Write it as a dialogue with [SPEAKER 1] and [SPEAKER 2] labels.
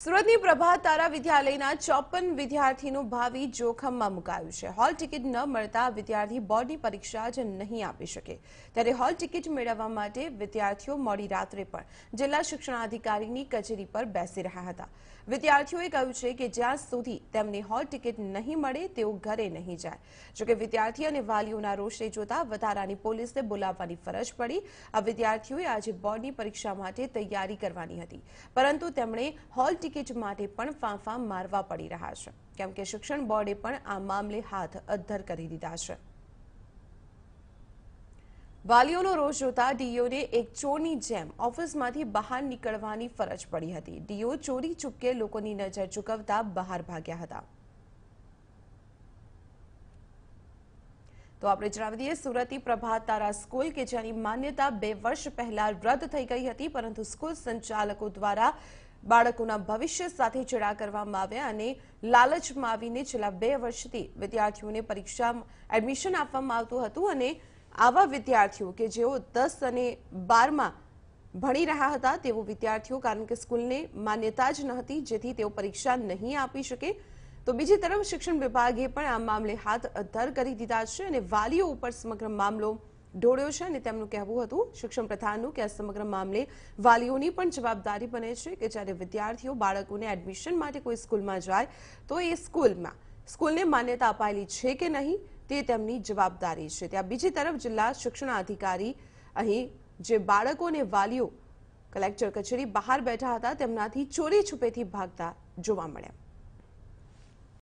[SPEAKER 1] સુરતની પ્રભાત તારા વિદ્યાલયના 54 વિદ્યાર્થીનું ભાવિ જોખમમાં મુકાયું છે। હોલ ટિકિટ ન મળતા વિદ્યાર્થી બોર્ડની પરીક્ષા જ નહીં આપી શકે। ત્યારે હોલ ટિકિટ મેળવવા માટે વિદ્યાર્થીઓ મોડી રાત્રે પણ જિલ્લા શિક્ષણાધિકારીની કચેરી પર બેસી રહ્યા હતા। વિદ્યાર્થીઓએ કહ્યું છે કે જ્યાં સુધી તેમને હોલ ટિકિટ નહીં મળે તેઓ ઘરે નહીં જાય। જોકે વિદ્યાર્થી અને વાલીઓના રોષને જોતા વધારાની પોલીસને બોલાવવાની ફરજ પડી। આ વિદ્યાર્થીઓએ આજે બોર્ડની પરીક્ષા માટે તૈયારી કરવાની હતી, પરંતુ તેમણે હોલ ટિકિટ માટે પણ ફાંફા મારવા પડી રહ્યા છે, કેમ કે શિક્ષણ બોર્ડે પણ આ મામલે હાથ અદ્ધર કરી દીધા છે। વાલીઓનો રોષ જોતા ડીઓને એક ચોરની જેમ ઓફિસમાંથી બહાર નીકળવાની ફરજ પડી હતી। ડીઓ ચોરી ચૂપકે લોકોની નજર ચૂકવતા બહાર ભાગ્યા હતા। તો આપણે જણાવી દઈએ, સુરતની પ્રભાત તારા સ્કૂલ કે જેની માન્યતા 2 વર્ષ પહેલા રદ થઈ ગઈ હતી, પરંતુ સ્કૂલ સંચાલકો દ્વારા બાળકોના ભવિષ્ય સાથે ચેડા કરવામાં આવ્યા અને લાલચમાં આવીને છેલ્લા 2 વર્ષથી વિદ્યાર્થીઓને પરીક્ષામાં એડમિશન આપવામાં આવતું હતું અને આવા વિદ્યાર્થીઓ કે જેઓ 10 અને 12માં ભણી રહ્યા હતા તેવો વિદ્યાર્થીઓ, કારણ કે સ્કૂલને માન્યતા જ ન હતી જેથી તેઓ પરીક્ષા નહીં આપી શકે, તો બીજી તરફ શિક્ષણ વિભાગે પણ આ મામલે હાથ અદ્ધર કરી દીધા છે અને વાલીઓ ઉપર સમગ્ર મામલો ઢોળ્યો છે અને તેમનું કહેવું હતું શિક્ષણ પ્રધાનનું કે આ સમગ્ર મામલે વાલીઓની પણ જવાબદારી બને છે કે જ્યારે વિદ્યાર્થીઓ બાળકોને એડમિશન માટે કોઈ સ્કૂલમાં જાય તો એ સ્કૂલને માન્યતા અપાયેલી છે કે નહીં તે તેમની જવાબદારી છે। ત્યાં બીજી તરફ જિલ્લા શિક્ષણાધિકારી અહીં જે બાળકો અને વાલીઓ કલેક્ટર કચેરી બહાર બેઠા હતા તેમનાથી ચોરી છુપેથી ભાગતા જોવા મળ્યા।